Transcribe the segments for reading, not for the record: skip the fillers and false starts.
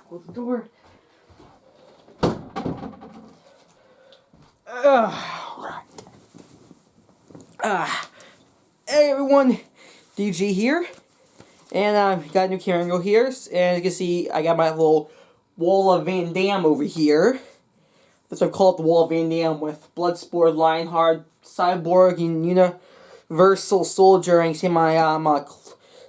Close the door. Hey everyone, DG here, and got a new camera angle here, and as you can see, I got my little wall of Van Damme over here. That's what I call it, the wall of Van Damme, with Bloodsport, Lionheart, Cyborg, and Universal Soldier, and you see my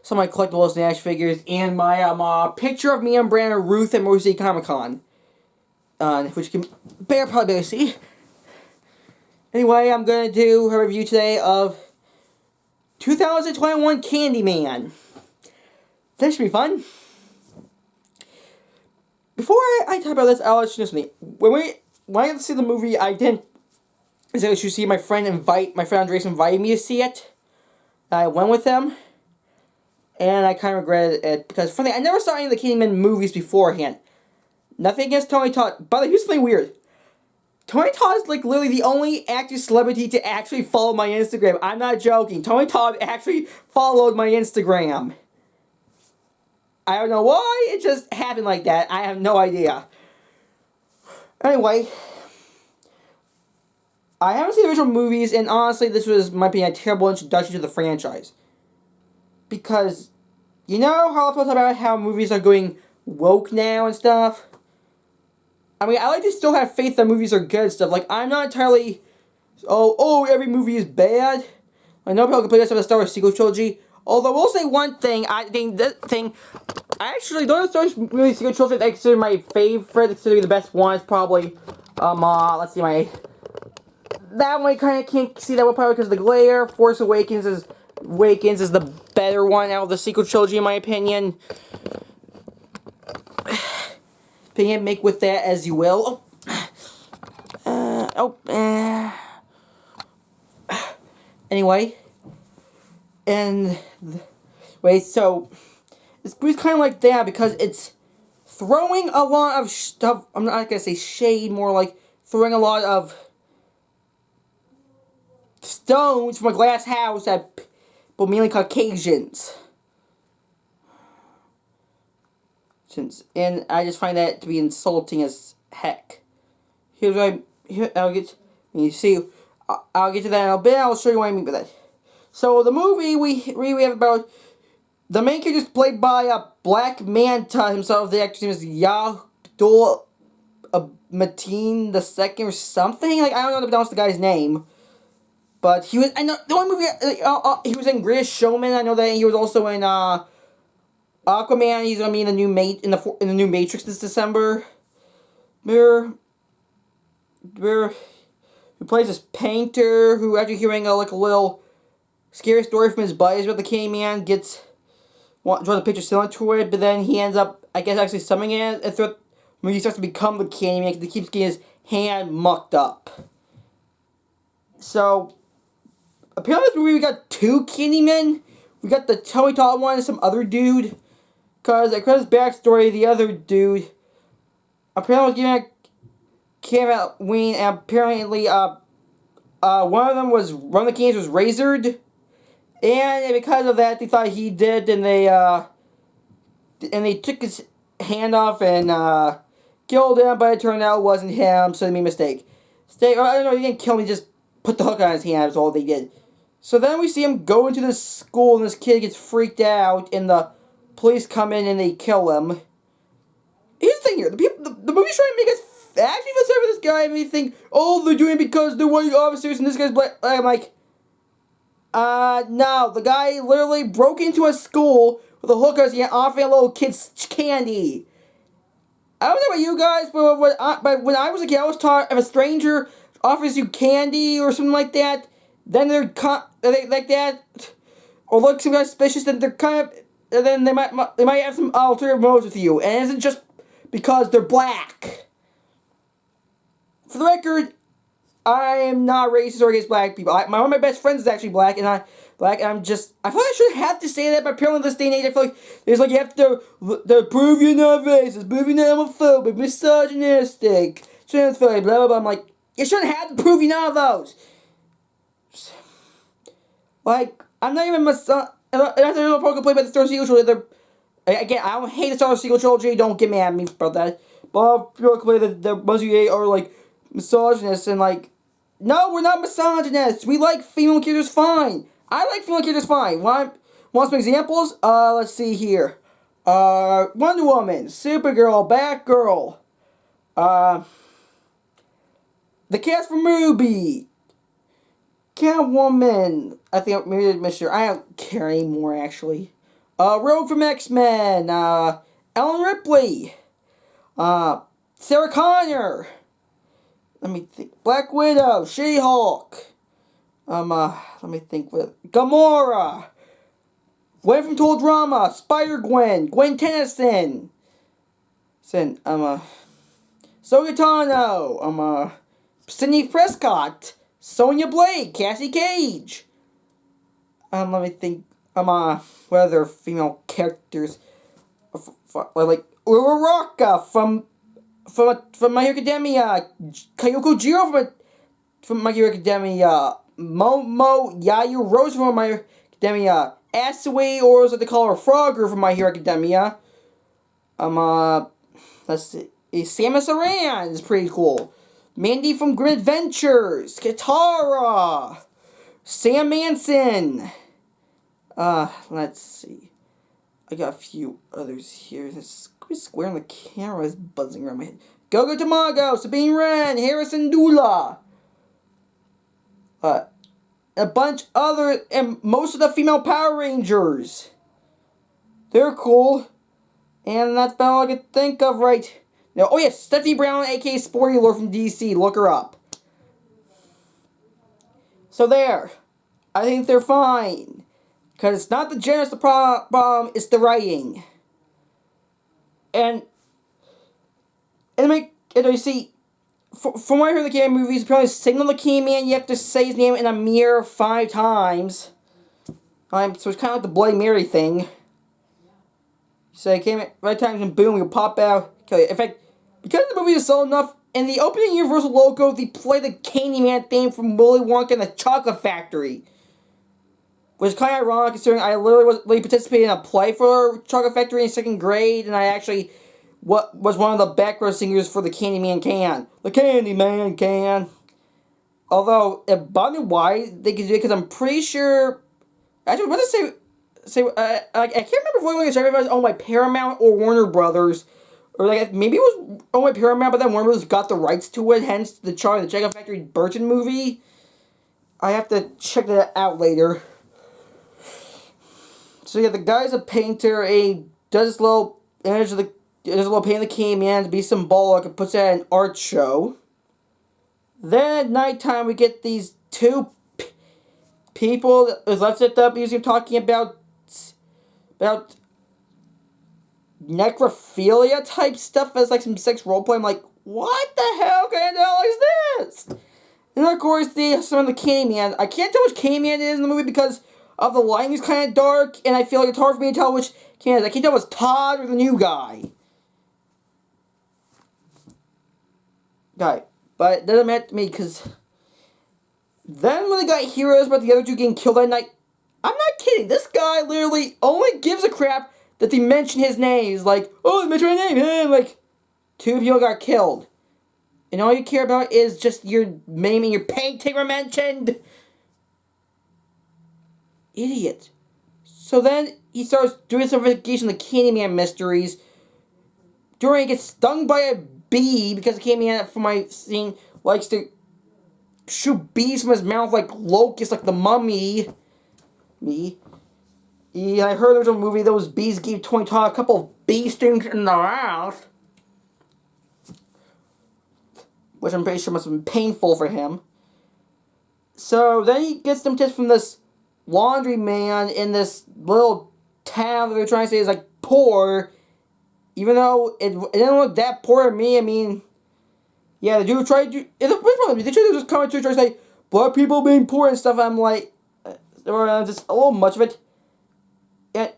some of my collectibles and action figures, and my picture of me and Brandon Ruth at Motor City Comic Con, which you can probably barely see. Anyway, I'm gonna do a review today of 2021 Candyman. That should be fun. Before I talk about this, I'll let you know something. When I got to see the movie, I didn't. As you see, my friend Andres invited me to see it. I went with him, and I kind of regretted it because, funny, I never saw any of the Candyman movies beforehand. Nothing against Tony Todd, but here's something weird. Tony Todd is like literally the only active celebrity to actually follow my Instagram. I'm not joking. Tony Todd actually followed my Instagram. I don't know why, it just happened like that. I have no idea. Anyway, I haven't seen the original movies, and honestly, this might be a terrible introduction to the franchise. Because, you know how I felt about how movies are going woke now and stuff? I mean, I like to still have faith that movies are good and stuff. Like, I'm not entirely, every movie is bad. I know people complain about the Star Wars sequel trilogy. Although, I will say one thing, I actually don't have Star Wars movie sequel trilogy that I consider my favorite, consider the best one. It's probably, let's see, that one I kind of can't see that one probably because of the glare. Force Awakens is the better one out of the sequel trilogy, in my opinion. Make with that as you will. Anyway, so it's kind of like that because it's throwing a lot of stuff. I'm not gonna say shade, more like throwing a lot of stones from a glass house at people, mainly Caucasians. And I just find that to be insulting as heck. I'll get to that in a bit. I'll show you what I mean by that. So the movie we have about the main character is played by a Black Manta himself. The actor's name is Abdul Mateen II or something. Like, I don't know how to pronounce the guy's name. But he was, I know the only movie he was in Greatest Showman. I know that he was also in Aquaman. He's gonna be in the new Matrix this December. Who plays this painter who, after hearing a little scary story from his buddies about the Candyman, draws a picture similar to it, but then he ends up, I guess, actually summoning it, and when he starts to become the Candyman, because he keeps getting his hand mucked up. So apparently, in this movie we got two Candymen. We got the Tony Todd one and some other dude. Because, his backstory, the other dude apparently was giving came out when apparently one of the cans was razored, and because of that they thought he did, and they took his hand off and killed him, but it turned out it wasn't him, so they made a mistake. I don't know, he didn't kill him, he just put the hook on his hand, that's all they did. So then we see him go into this school, and this kid gets freaked out, and the police come in and they kill him. Here's the thing here. The movie's trying to make us actually feel sorry for this guy, and we think, they're doing it because they're white officers and this guy's black. I'm like, no. The guy literally broke into a school with a hook on his hand, offering a little kid's candy. I don't know about you guys, but when I was a kid, I was taught if a stranger offers you candy or something like that, then like that, or look some kind of suspicious, then they're kind of, and then they might have some alternative motives with you, and it isn't just because they're black. For the record, I am not racist or against black people. One of my best friends is actually black, and I feel like I should have to say that, but apparently in this day and age, I feel like it's like you have to prove you're not racist, prove you're not homophobic, misogynistic, transphobic, blah blah blah. I'm like, you shouldn't have to prove you're none of those. Like, I'm not even there's no complaint about the Star Wars sequel trilogy. Again, I don't hate the Star Wars sequel trilogy. Don't get mad at me about that. But people complain that the ones you hate are like misogynist and like, no, we're not misogynists. We like female characters fine. I like female characters fine. Want some examples? Let's see here. Wonder Woman, Supergirl, Batgirl. The cast for Ruby. Catwoman. I think maybe I missed her. I don't care anymore actually. Rogue from X-Men. Ellen Ripley. Sarah Connor. Let me think. Black Widow. She-Hulk. Let me think. Gamora. Gwen from Total Drama. Spider-Gwen. Gwen Tennyson. Soga Tano. Sydney Prescott. Sonya Blade. Cassie Cage. Let me think. What other female characters? Like Uraraka from My Hero Academia. Kayoko Jiro from My Hero Academia. Momo Yayu Rose from My Hero Academia. Asui, or as they call her, Frogger from My Hero Academia. Let's see. Samus Aran is pretty cool. Mandy from Grim Adventures. Katara. Sam Manson. Let's see. I got a few others here. This square on the camera is buzzing around my head. Gogo Tamago, Sabine Wren, Harrison Dula. A bunch other, and most of the female Power Rangers. They're cool. And that's about all I could think of right now. Oh yes, Stephanie Brown, aka Sporty Lord from DC. Look her up. So there. I think they're fine. Because it's not the gender that's the problem, it's the writing. And you see, from what I heard the Candyman movies, apparently signal the Candyman, you have to say his name in a mirror 5 times. So it's kind of like the Bloody Mary thing. So I came at 5 times and boom, you pop out. Okay, in fact, because the movie is sold enough, in the opening Universal logo, they play the Candyman theme from Willy Wonka and the Chocolate Factory. Which is kind of ironic considering I literally participated in a play for Chocolate Factory in 2nd grade, and I actually was one of the background singers for the Candyman can. The Candyman can. Although, it bothered me why they could do it, because I'm pretty sure... Actually, what did I say? I can't remember if it was owned by Paramount or Warner Brothers. Or like maybe it was owned by Paramount, but then Warner Brothers got the rights to it, hence the Chocolate Factory Burton movie. I have to check that out later. So yeah, the guy's a painter. He does this little image of does a little painting of the Candyman to be symbolic and puts that in an art show. Then at nighttime we get these 2 people that was left at the museum talking about necrophilia type stuff as like some sex roleplay. I'm like, what the hell kind of hell is this? And of course, some of the Candyman. I can't tell which Candyman it is in the movie because of the lighting is kind of dark, and I feel like it's hard for me to tell which Candyman it is. I can't tell if it's Todd or the new guy. But it doesn't matter to me, because then when they got heroes about the other 2 getting killed that night, I'm not kidding, this guy literally only gives a crap that they mention his name. He's like, oh, they mentioned my name, and like, 2 people got killed. And all you care about is just your name and your painting were mentioned. Idiot. So then he starts doing some investigation of the Candyman mysteries. During he gets stung by a bee because the Candyman from my scene likes to shoot bees from his mouth like locusts, like the Mummy. Yeah, I heard there was a movie those bees gave Tony Todd a couple of bee stings in the mouth, which I'm pretty sure must have been painful for him. So then he gets them tips from this laundry man in this little town that they're trying to say is like poor, even though it didn't look that poor to me. I mean, yeah, the dude tried to they tried to just come to try to say black people being poor and stuff. I'm like, just a little much of it. And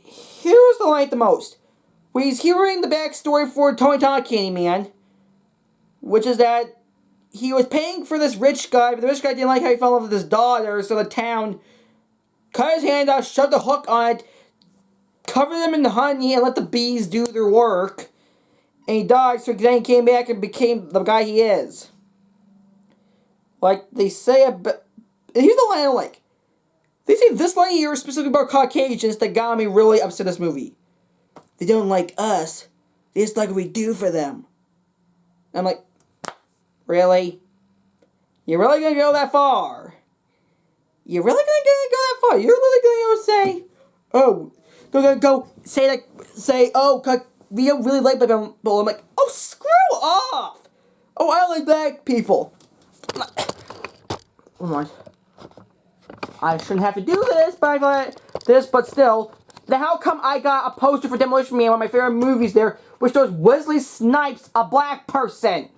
here's the line the most. When he's hearing the backstory for Tony Todd Candyman, which is that he was paying for this rich guy, but the rich guy didn't like how he fell in love with his daughter, so the town cut his hand off, shoved a hook on it, covered him in honey and let the bees do their work. And he died, so then he came back and became the guy he is. Like, they say about... Here's the line I like. They say this line here is specifically about Caucasians that got me really upset in this movie. They don't like us. They just like what we do for them. I'm like, really? You're really gonna go that far? You're really gonna go that far? You're really gonna go say, oh, go say, oh, we don't really like black people. I'm like, oh, screw off! Oh, I like black people. Oh my. I shouldn't have to do this, but still. Then how come I got a poster for Demolition Man, one of my favorite movies there, which shows Wesley Snipes, a black person?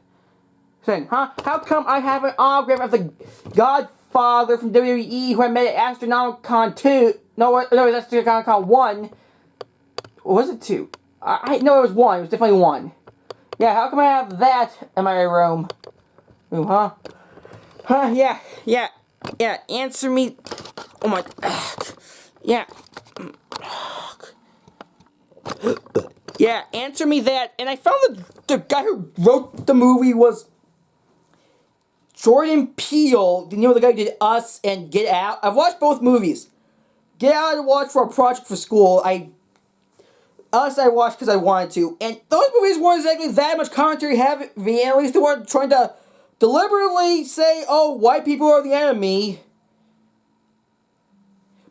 Saying, huh? How come I have an autograph of the Godfather from WWE who I met at Astronomicon 2? No, it was Astronomicon 1. Or was it 2? I know it was 1. It was definitely 1. Yeah, how come I have that in my room? Ooh, huh? Huh, yeah, answer me. Oh my, yeah. Yeah, answer me that. And I found the guy who wrote the movie was Jordan Peele. You know the guy who did Us and Get Out? I've watched both movies. Get Out I watched for a project for school. Us I watched because I wanted to. And those movies weren't exactly that much commentary heavy. At least they weren't trying to deliberately say, oh, white people are the enemy.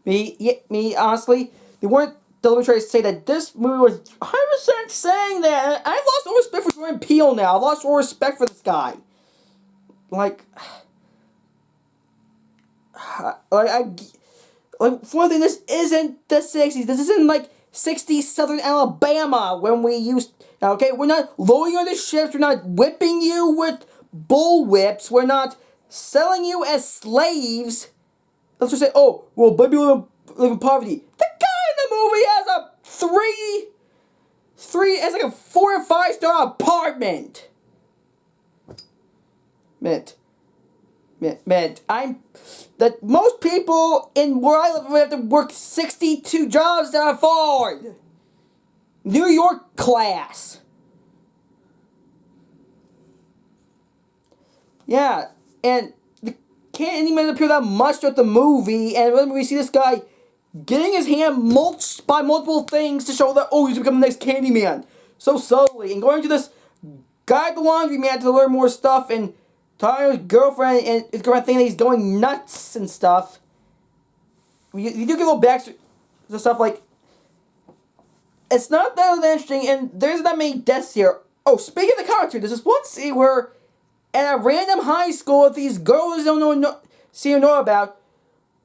Me, honestly, they weren't deliberately trying to say that this movie was 100% saying that. I've lost all respect for Jordan Peele now. I've lost all respect for this guy. Like, for one thing, this isn't the 60s. This isn't like 60s Southern Alabama when we used. Okay, we're not lowering you on the ships. We're not whipping you with bull whips. We're not selling you as slaves. Let's just say, oh, well, black people live in poverty. The guy in the movie has has like a 4 or 5 star apartment. That most people in where I live would have to work 62 jobs to afford. New York class. Yeah, and Candyman appear that much throughout the movie, and when we see this guy getting his hand mulched by multiple things to show that, oh, he's becoming the next Candyman, so subtly, and going to this guy at the laundromat to learn more stuff, and talking to his girlfriend, and his girlfriend thinking that he's going nuts and stuff. You do get a little back to stuff like, it's not that interesting, and there's not many deaths here. Oh, speaking of the commentary, there's this one scene where at a random high school that these girls don't know about,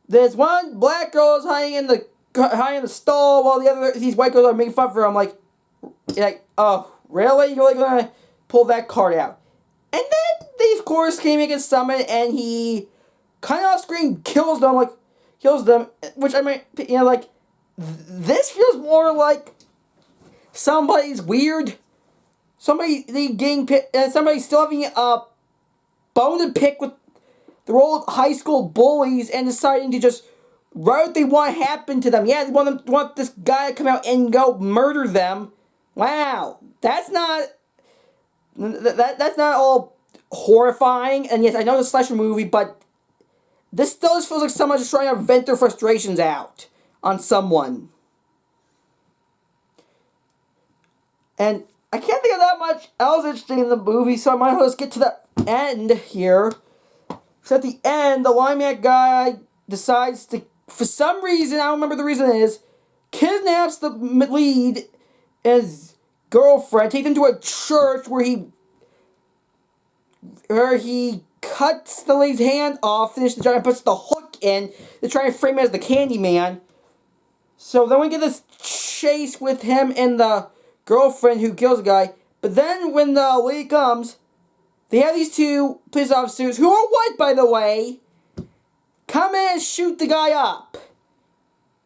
there's one black girl hiding in the stall while these white girls are making fun of her. I'm like, oh, really? You're really gonna pull that card out? And then they, of course, came against Summon, and he kind of off screen kills them, which I mean, this feels more like somebody's weird. Somebody's still having a bone to pick with the old high school bullies and deciding to just write what they want to happen to them. Yeah, they want this guy to come out and go murder them. Wow, that's not all horrifying. And yes, I know it's a slasher movie, but this still just feels like someone just trying to vent their frustrations out on someone. And I can't think of that much else interesting in the movie, so I might as well just get to the end here. So at the end, the lineman guy decides to, for some reason, I don't remember the reason it is, kidnaps the lead, his girlfriend, takes him to a church where he cuts the lady's hand off, finishes the job, and puts the hook in to try and frame it as the Candyman. So then we get this chase with him and the girlfriend who kills the guy. But then when the lady comes, they have these two police officers, who are white, by the way, come in and shoot the guy up.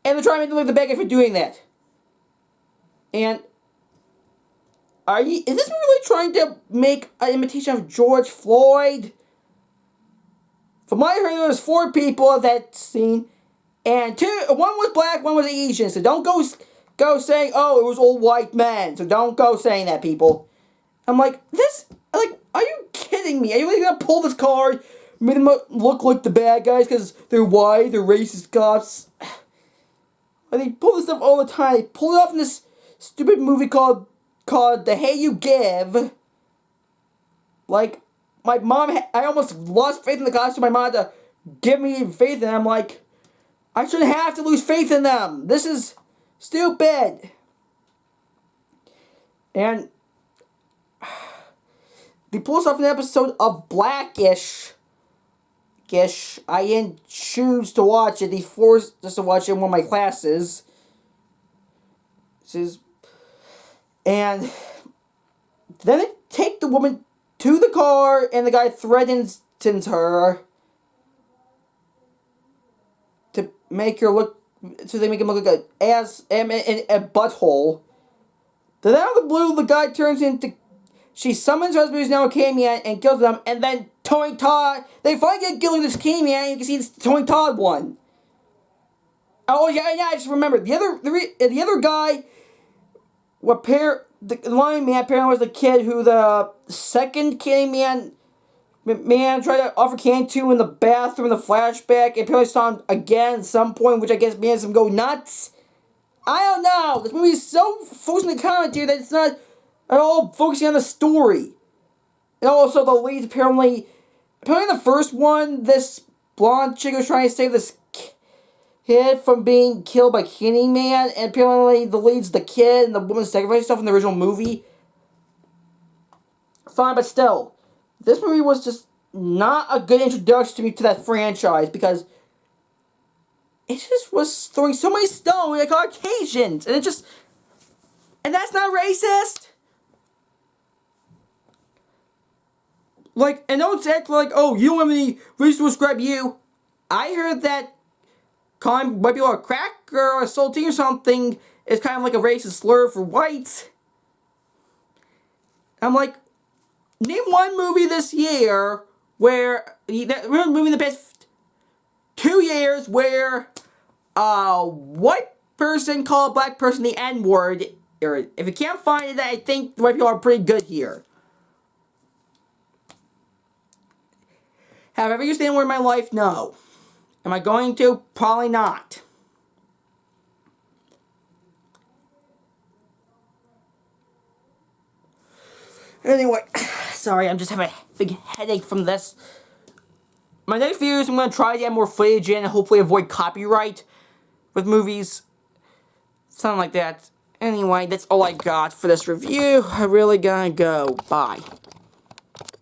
And they're trying to make him look the bad guy for doing that. And is this movie really trying to make an imitation of George Floyd? From what I heard, there was 4 people at that scene, and one was black, one was Asian. So don't go go saying, oh, it was all white men. So don't go saying that, people. I'm like, are you kidding me? Are you really gonna pull this card, make them look like the bad guys because they're white, they're racist cops? And they pull this stuff all the time. They pull it off in this stupid movie called The Hate You Give. Like, my mom, I almost lost faith in the cops, so my mom had to give me faith in them. I'm like, I shouldn't have to lose faith in them. This is stupid. And they pull us off an episode of Blackish. I didn't choose to watch it. They forced us to watch it in one of my classes. And then they take the woman to the car, and the guy threatens her to make her look, so they make him look like an ass and a butthole. Then out of the blue, the guy turns into, she summons her husband, who's now a Candyman, and kills them, and then Tony Todd, they finally get killing this Candyman, you can see it's the Tony Todd one. Oh yeah, I just remembered, the other guy, the lying man apparently was the kid who the second Candyman man tried to offer candy to in the bathroom in the flashback, and apparently saw him again at some point, which I guess made him go nuts. I don't know, this movie is so focused on the commentary that it's not at all focusing on the story. And also the leads apparently in the first one, this blonde chick was trying to save this kid from being killed by Candyman, and apparently the lead's the kid and the woman sacrificed herself in the original movie. Fine, but still, this movie was just not a good introduction to me to that franchise, because it just was throwing so many stones at Caucasians, and and that's not racist. Like, and don't act like, oh, you don't have any reason to describe you. I heard that calling white people a cracker or a saltine or something is kind of like a racist slur for whites. I'm like, name one movie this year where, movie in the past 2 years where a white person called a black person the N-word. Or if you can't find it, I think the white people are pretty good here. Have I ever used the N-word in my life? No. Am I going to? Probably not. Anyway, sorry, I'm just having a big headache from this. My next video is I'm going to try to get more footage in and hopefully avoid copyright with movies. Something like that. Anyway, that's all I got for this review. I really gotta go. Bye.